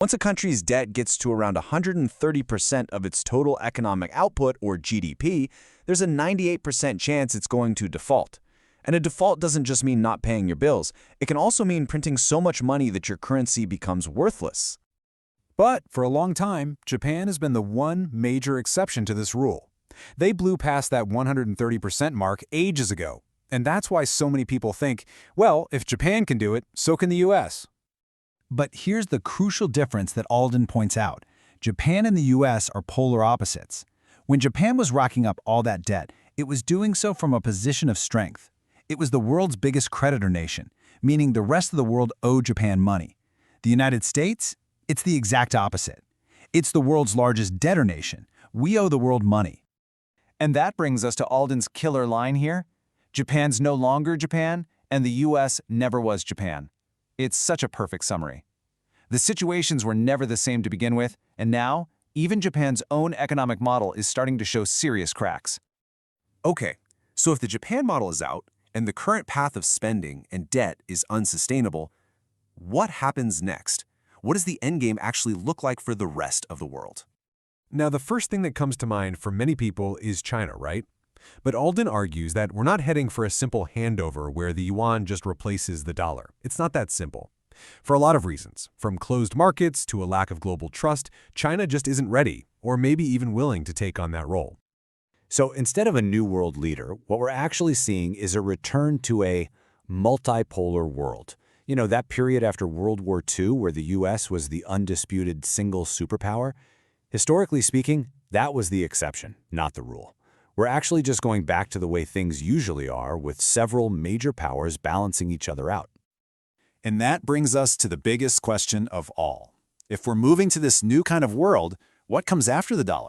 Once a country's debt gets to around 130% of its total economic output, or GDP, there's a 98% chance it's going to default. And a default doesn't just mean not paying your bills. It can also mean printing so much money that your currency becomes worthless. But for a long time, Japan has been the one major exception to this rule. They blew past that 130% mark ages ago. And that's why so many people think, well, if Japan can do it, so can the US. But here's the crucial difference that Alden points out. Japan and the US are polar opposites. When Japan was racking up all that debt, it was doing so from a position of strength. It was the world's biggest creditor nation, meaning the rest of the world owed Japan money. The United States? It's the exact opposite. It's the world's largest debtor nation. We owe the world money. And that brings us to Alden's killer line here. Japan's no longer Japan, and the US never was Japan. It's such a perfect summary. The situations were never the same to begin with, and now, even Japan's own economic model is starting to show serious cracks. Okay, so if the Japan model is out, and the current path of spending and debt is unsustainable, what happens next? What does the endgame actually look like for the rest of the world? Now, the first thing that comes to mind for many people is China, right? But Alden argues that we're not heading for a simple handover where the yuan just replaces the dollar. It's not that simple. For a lot of reasons, from closed markets to a lack of global trust, China just isn't ready, or maybe even willing to take on that role. So instead of a new world leader, what we're actually seeing is a return to a multipolar world. You know, that period after World War II where the US was the undisputed single superpower? Historically speaking, that was the exception, not the rule. We're actually just going back to the way things usually are, with several major powers balancing each other out. And that brings us to the biggest question of all. If we're moving to this new kind of world, what comes after the dollar?